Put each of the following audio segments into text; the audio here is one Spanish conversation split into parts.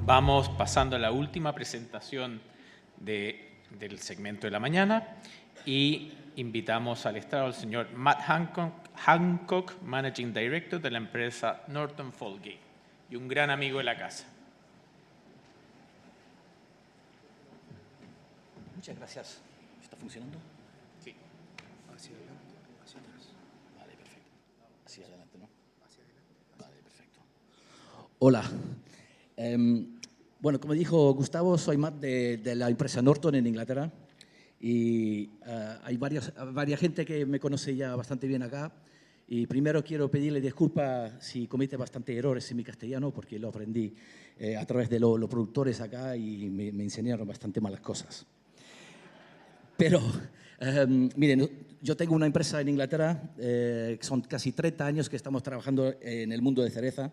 Vamos pasando a la última presentación del segmento de la mañana y invitamos al estrado al señor Matt Hancock, Managing Director de la empresa Norton Folgate y un gran amigo de la casa. Muchas gracias. ¿Está funcionando? Sí. Hacia adelante, hacia atrás. Vale, perfecto. Hacia adelante, ¿no? Hacia adelante. Vale, perfecto. Hola. Bueno, como dijo Gustavo, soy Matt de la empresa Norton en Inglaterra y hay varias gente que me conoce ya bastante bien acá. Y primero quiero pedirle disculpas si comete bastante errores en mi castellano, porque lo aprendí a través de los productores acá y me enseñaron bastante malas cosas. Pero, miren, yo tengo una empresa en Inglaterra, son casi 30 años que estamos trabajando en el mundo de cereza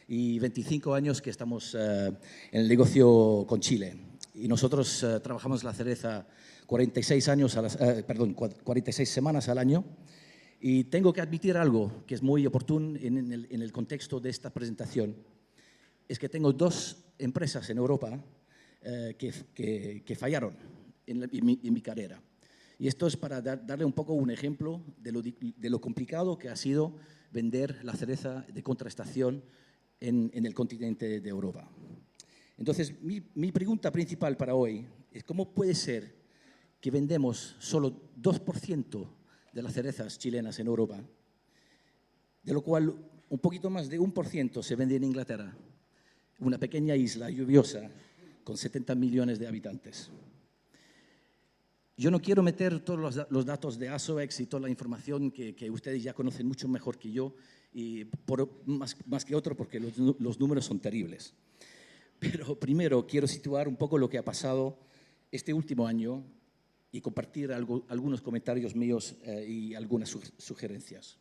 y 25 años que estamos en el negocio con Chile. Y nosotros trabajamos la cereza 46 semanas al año. Y tengo que admitir algo que es muy oportuno en el contexto de esta presentación. Es que tengo dos empresas en Europa que fallaron en mi carrera. Y esto es para darle un poco un ejemplo de lo complicado que ha sido vender la cereza de contraestación en el continente de Europa. Entonces, mi pregunta principal para hoy es ¿cómo puede ser que vendemos solo 2% de las cerezas chilenas en Europa, de lo cual un poquito más de 1% se vende en Inglaterra, una pequeña isla lluviosa con 70 millones de habitantes? Yo no quiero meter todos los datos de ASOEX y toda la información que ustedes ya conocen mucho mejor que yo, y más que otro porque los números son terribles. Pero primero quiero situar un poco lo que ha pasado este último año y compartir algunos comentarios míos y algunas sugerencias.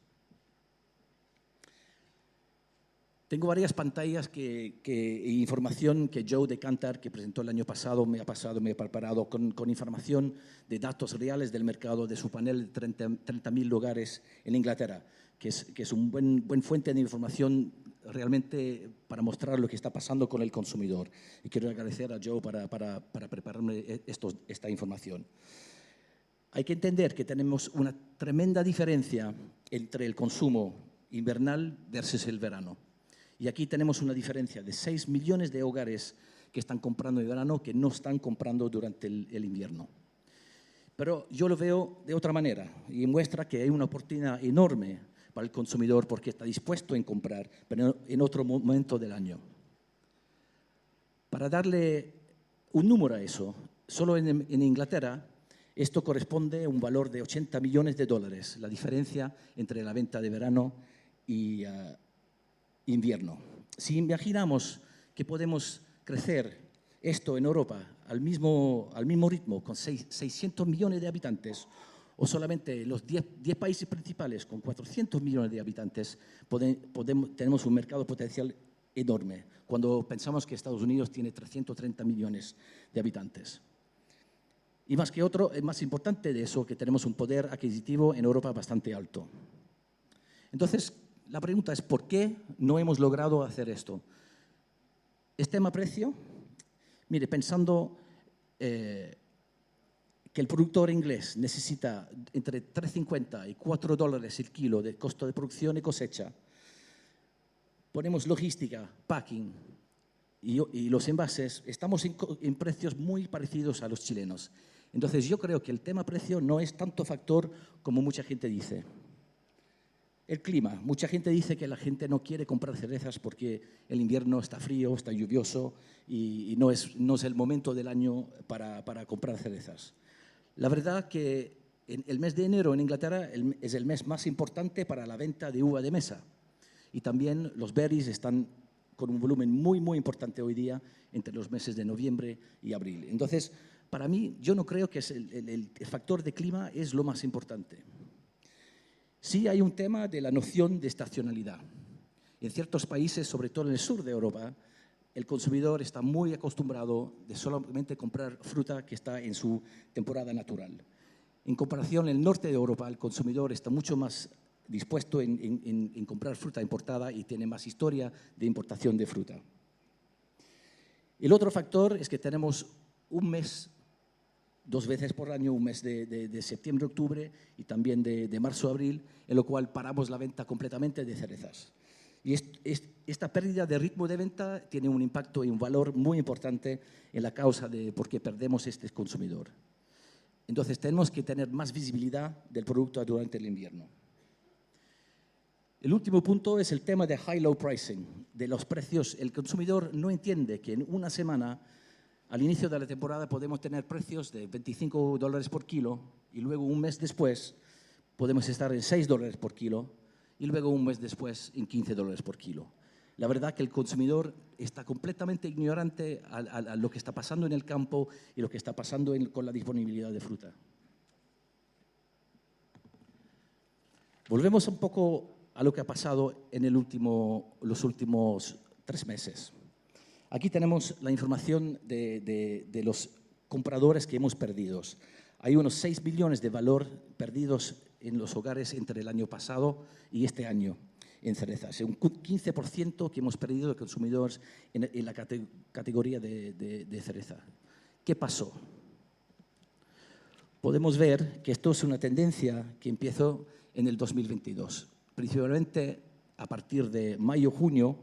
Tengo varias pantallas e información que Joe de Kantar, que presentó el año pasado, me ha preparado con información de datos reales del mercado de su panel de 30.000 lugares en Inglaterra, que es un buen fuente de información realmente para mostrar lo que está pasando con el consumidor. Y quiero agradecer a Joe para prepararme esta información. Hay que entender que tenemos una tremenda diferencia entre el consumo invernal versus el verano. Y aquí tenemos una diferencia de 6 millones de hogares que están comprando en verano que no están comprando durante el invierno. Pero yo lo veo de otra manera y muestra que hay una oportunidad enorme para el consumidor porque está dispuesto a comprar, pero en otro momento del año. Para darle un número a eso, solo en Inglaterra, esto corresponde a un valor de 80 millones de dólares, la diferencia entre la venta de verano y invierno. Si imaginamos que podemos crecer esto en Europa al mismo ritmo, con 600 millones de habitantes, o solamente los 10 países principales con 400 millones de habitantes, tenemos un mercado potencial enorme, cuando pensamos que Estados Unidos tiene 330 millones de habitantes. Y más importante de eso, que tenemos un poder adquisitivo en Europa bastante alto. Entonces, la pregunta es, ¿por qué no hemos logrado hacer esto? ¿Es tema precio? Mire, pensando que el productor inglés necesita entre 3,50 y 4 dólares el kilo de costo de producción y cosecha, ponemos logística, packing y los envases, estamos en precios muy parecidos a los chilenos. Entonces, yo creo que el tema precio no es tanto factor como mucha gente dice. El clima. Mucha gente dice que la gente no quiere comprar cerezas porque el invierno está frío, está lluvioso y no es el momento del año para comprar cerezas. La verdad que el mes de enero en Inglaterra es el mes más importante para la venta de uva de mesa. Y también los berries están con un volumen muy importante hoy día entre los meses de noviembre y abril. Entonces, para mí, yo no creo que el factor de clima es lo más importante. Sí hay un tema de la noción de estacionalidad. En ciertos países, sobre todo en el sur de Europa, el consumidor está muy acostumbrado de solamente comprar fruta que está en su temporada natural. En comparación, en el norte de Europa, el consumidor está mucho más dispuesto en comprar fruta importada y tiene más historia de importación de fruta. El otro factor es que tenemos un mes, 2 veces por año, un mes de septiembre, octubre y también de marzo, abril, en lo cual paramos la venta completamente de cerezas. Y esta pérdida de ritmo de venta tiene un impacto y un valor muy importante en la causa de por qué perdemos este consumidor. Entonces, tenemos que tener más visibilidad del producto durante el invierno. El último punto es el tema de high-low pricing, de los precios. El consumidor no entiende que en una semana, al inicio de la temporada, podemos tener precios de $25 por kilo y luego un mes después podemos estar en $6 por kilo y luego un mes después en $15 por kilo. La verdad que el consumidor está completamente ignorante a lo que está pasando en el campo y lo que está pasando con la disponibilidad de fruta. Volvemos un poco a lo que ha pasado en los últimos 3 meses. Aquí tenemos la información de los compradores que hemos perdido. Hay unos 6 billones de valor perdidos en los hogares entre el año pasado y este año en cerezas. Un 15% que hemos perdido de consumidores en la categoría de cereza. ¿Qué pasó? Podemos ver que esto es una tendencia que empezó en el 2022, principalmente a partir de mayo-junio,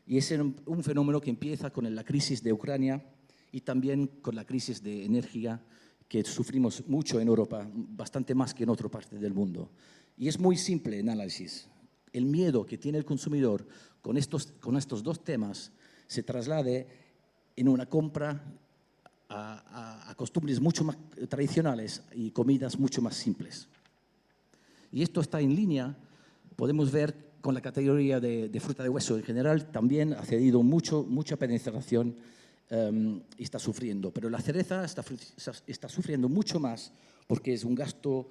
y es un fenómeno que empieza con la crisis de Ucrania y también con la crisis de energía que sufrimos mucho en Europa, bastante más que en otra parte del mundo. Y es muy simple el análisis. El miedo que tiene el consumidor con estos 2 temas se traslade en una compra a costumbres mucho más tradicionales y comidas mucho más simples. Y esto está en línea, podemos ver con la categoría de fruta de hueso en general, también ha cedido mucha penetración y está sufriendo. Pero la cereza está sufriendo mucho más porque es un gasto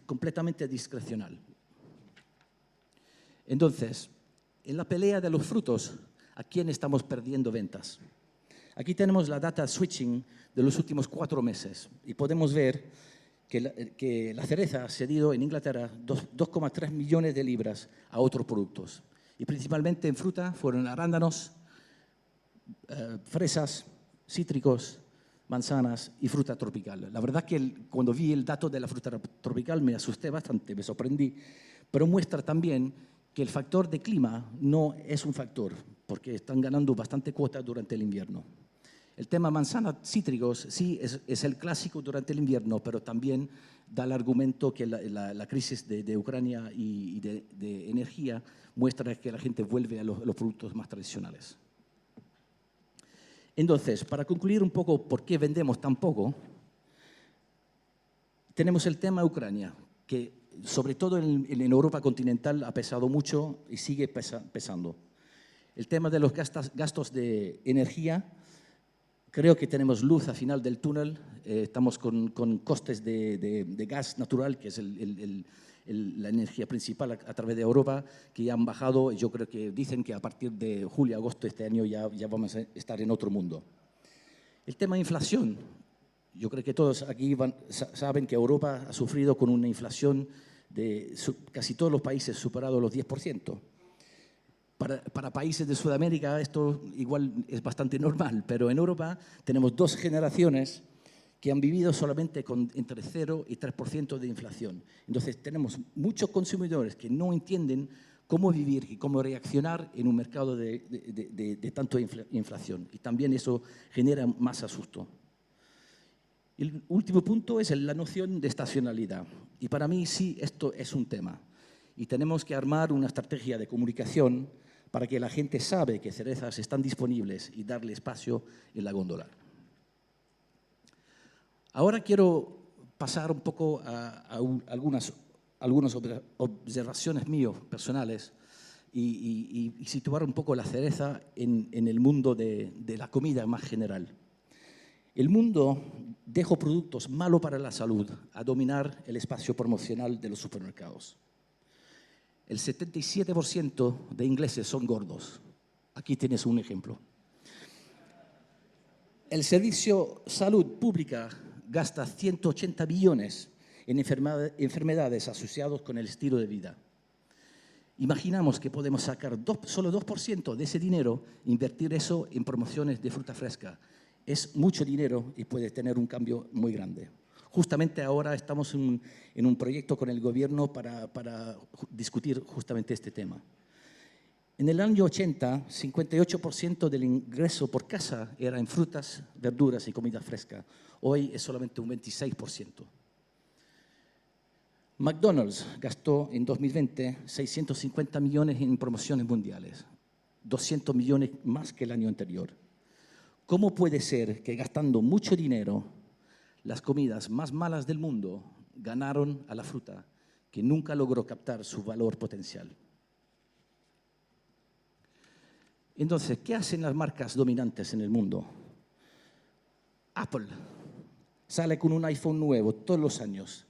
completamente discrecional. Entonces, en la pelea de los frutos, ¿a quién estamos perdiendo ventas? Aquí tenemos la data switching de los últimos 4 meses y podemos ver que la cereza ha cedido en Inglaterra 2,3 millones de libras a otros productos. Y principalmente en fruta fueron arándanos, fresas, cítricos, manzanas y fruta tropical. La verdad que cuando vi el dato de la fruta tropical me asusté bastante, me sorprendí, pero muestra también que el factor de clima no es un factor, porque están ganando bastante cuota durante el invierno. El tema manzana, cítricos, sí, es el clásico durante el invierno, pero también da el argumento que la crisis de Ucrania y de energía muestra que la gente vuelve a los productos más tradicionales. Entonces, para concluir un poco por qué vendemos tan poco, tenemos el tema Ucrania, que sobre todo en Europa continental ha pesado mucho y sigue pesando. El tema de los gastos de energía, creo que tenemos luz al final del túnel, estamos con costes de gas natural, que es la energía principal a través de Europa, que ya han bajado. Yo creo que dicen que a partir de julio, agosto de este año ya vamos a estar en otro mundo. El tema de inflación, yo creo que todos aquí saben que Europa ha sufrido con una inflación de casi todos los países superado los 10%. Para países de Sudamérica esto igual es bastante normal, pero en Europa tenemos 2 generaciones que han vivido solamente con entre 0 y 3% de inflación. Entonces tenemos muchos consumidores que no entienden cómo vivir y cómo reaccionar en un mercado de tanta inflación. Y también eso genera más asusto. El último punto es la noción de estacionalidad. Y para mí sí, esto es un tema. Y tenemos que armar una estrategia de comunicación para que la gente sabe que cerezas están disponibles y darle espacio en la góndola. Ahora quiero pasar un poco a algunas observaciones mías personales y situar un poco la cereza en el mundo de la comida más general. El mundo dejó productos malos para la salud a dominar el espacio promocional de los supermercados. El 77% de ingleses son gordos. Aquí tienes un ejemplo. El Servicio de Salud Pública gasta 180 billones en enfermedades asociadas con el estilo de vida. Imaginamos que podemos sacar solo 2% de ese dinero e invertir eso en promociones de fruta fresca. Es mucho dinero y puede tener un cambio muy grande. Justamente ahora estamos en un proyecto con el gobierno para discutir justamente este tema. En el año 80, 58% del ingreso por casa era en frutas, verduras y comida fresca. Hoy es solamente un 26%. McDonald's gastó en 2020 650 millones en promociones mundiales, 200 millones más que el año anterior. ¿Cómo puede ser que gastando mucho dinero, las comidas más malas del mundo ganaron a la fruta, que nunca logró captar su valor potencial? Entonces, ¿qué hacen las marcas dominantes en el mundo? Apple sale con un iPhone nuevo todos los años.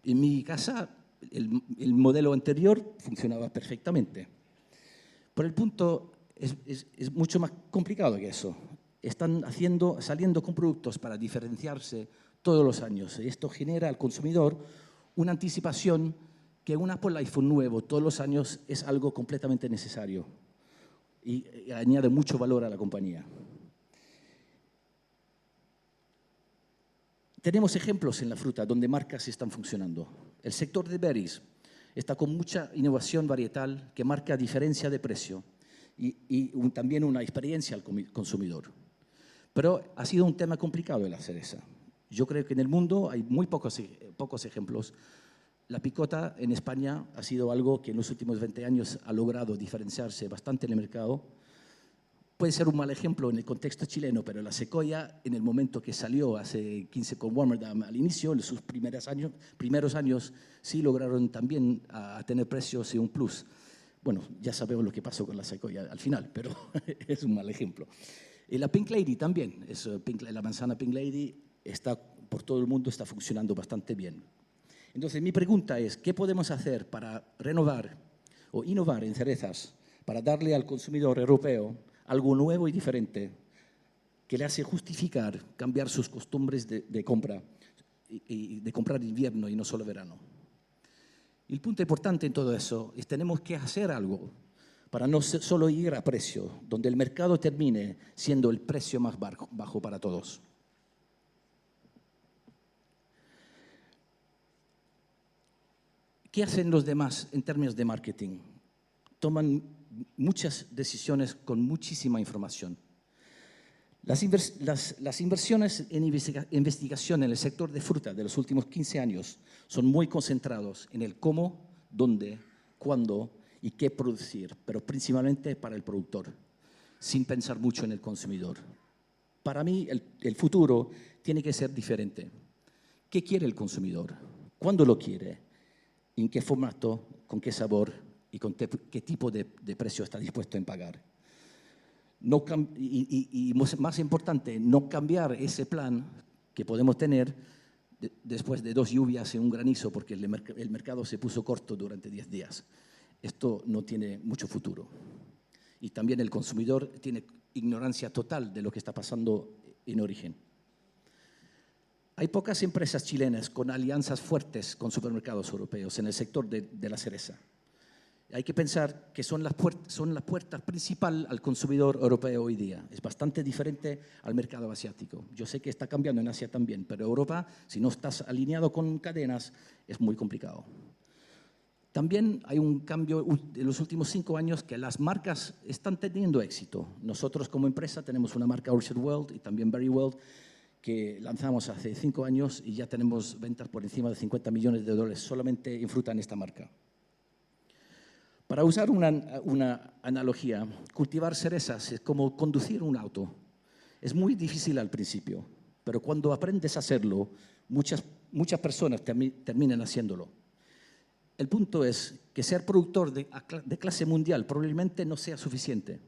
En mi casa, el modelo anterior funcionaba perfectamente. Pero el punto es mucho más complicado que eso. Están saliendo con productos para diferenciarse todos los años. Y esto genera al consumidor una anticipación que un Apple iPhone nuevo todos los años es algo completamente necesario y añade mucho valor a la compañía. Tenemos ejemplos en la fruta donde marcas están funcionando. El sector de berries está con mucha innovación varietal que marca diferencia de precio y también una experiencia al consumidor. Pero ha sido un tema complicado de la cereza. Yo creo que en el mundo hay muy pocos ejemplos. La picota en España ha sido algo que en los últimos 20 años ha logrado diferenciarse bastante en el mercado. Puede ser un mal ejemplo en el contexto chileno, pero la secoya, en el momento que salió hace 15 con Warmerdam al inicio, en sus primeros años, sí lograron también a tener precios y un plus. Bueno, ya sabemos lo que pasó con la secoya al final, pero es un mal ejemplo. Y la Pink Lady también, la manzana Pink Lady está por todo el mundo, está funcionando bastante bien. Entonces, mi pregunta es, ¿qué podemos hacer para renovar o innovar en cerezas para darle al consumidor europeo algo nuevo y diferente que le hace justificar cambiar sus costumbres de compra y de comprar invierno y no solo verano? El punto importante en todo eso es que tenemos que hacer algo para no solo ir a precio, donde el mercado termine siendo el precio más bajo para todos. ¿Qué hacen los demás en términos de marketing? Toman muchas decisiones con muchísima información. Las inversiones en investigación en el sector de fruta de los últimos 15 años son muy concentrados en el cómo, dónde, cuándo y qué producir, pero principalmente para el productor, sin pensar mucho en el consumidor. Para mí, el futuro tiene que ser diferente. ¿Qué quiere el consumidor? ¿Cuándo lo quiere? ¿En qué formato? ¿Con qué sabor? ¿Y con qué tipo de precio está dispuesto a pagar? Y más importante, no cambiar ese plan que podemos tener después de 2 lluvias y un granizo porque el mercado se puso corto durante 10 días. Esto no tiene mucho futuro. Y también el consumidor tiene ignorancia total de lo que está pasando en origen. Hay pocas empresas chilenas con alianzas fuertes con supermercados europeos en el sector de la cereza. Hay que pensar que son la puerta principal al consumidor europeo hoy día. Es bastante diferente al mercado asiático. Yo sé que está cambiando en Asia también, pero Europa, si no estás alineado con cadenas, es muy complicado. También hay un cambio en los últimos 5 años que las marcas están teniendo éxito. Nosotros como empresa tenemos una marca Orchard World y también Berry World que lanzamos hace 5 años y ya tenemos ventas por encima de $50 millones solamente en fruta en esta marca. Para usar una analogía, cultivar cerezas es como conducir un auto. Es muy difícil al principio, pero cuando aprendes a hacerlo, muchas personas terminan haciéndolo. El punto es que ser productor de clase mundial probablemente no sea suficiente.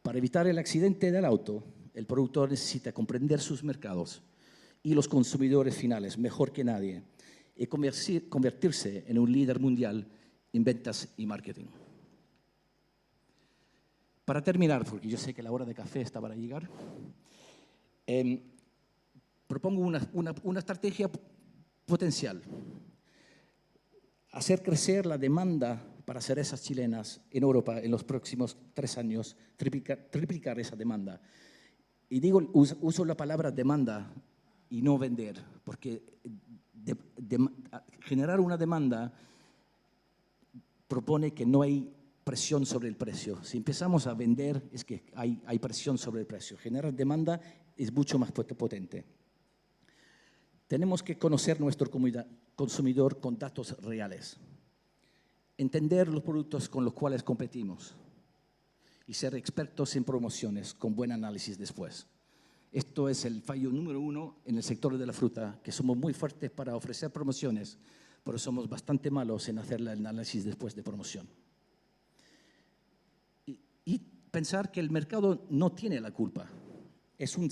Para evitar el accidente del auto, el productor necesita comprender sus mercados y los consumidores finales mejor que nadie y convertirse en un líder mundial en ventas y marketing. Para terminar, porque yo sé que la hora de café está para llegar, propongo una estrategia potencial. hacer crecer la demanda para cerezas chilenas en Europa en los próximos 3 años, triplicar esa demanda. Y uso la palabra demanda y no vender, porque generar una demanda propone que no hay presión sobre el precio. Si empezamos a vender, es que hay presión sobre el precio. Generar demanda es mucho más potente. Tenemos que conocer nuestro consumidor con datos reales, entender los productos con los cuales competimos y ser expertos en promociones con buen análisis después. Esto es el fallo número 1 en el sector de la fruta, que somos muy fuertes para ofrecer promociones, pero somos bastante malos en hacer el análisis después de promoción. Y pensar que el mercado no tiene la culpa. Es un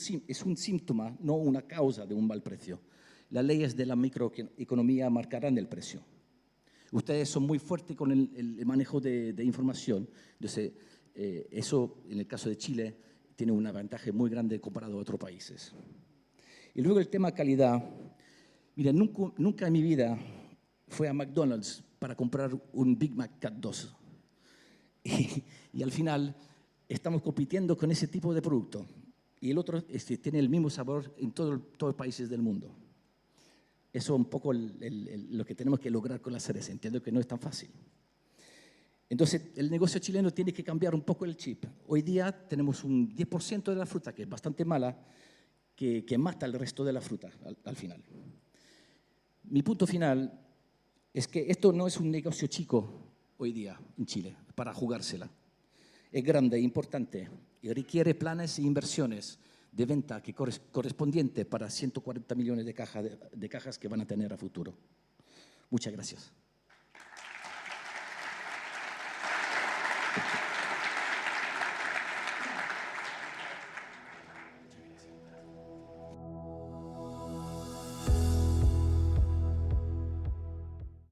síntoma, no una causa de un mal precio. Las leyes de la microeconomía marcarán el precio. Ustedes son muy fuertes con el manejo de información. Entonces, eso, en el caso de Chile, tiene un ventaja muy grande comparado a otros países. Y luego el tema calidad. Miren, nunca en mi vida fui a McDonald's para comprar un Big Mac Cat 2. Y al final estamos compitiendo con ese tipo de producto. Y el otro tiene el mismo sabor en todos los países del mundo. Eso es un poco lo que tenemos que lograr con la cereza. Entiendo que no es tan fácil. Entonces, el negocio chileno tiene que cambiar un poco el chip. Hoy día tenemos un 10% de la fruta, que es bastante mala, que mata el resto de la fruta al final. Mi punto final es que esto no es un negocio chico hoy día en Chile, para jugársela. Es grande e importante y requiere planes e inversiones de venta que correspondiente para 140 millones de cajas que van a tener a futuro. Muchas gracias.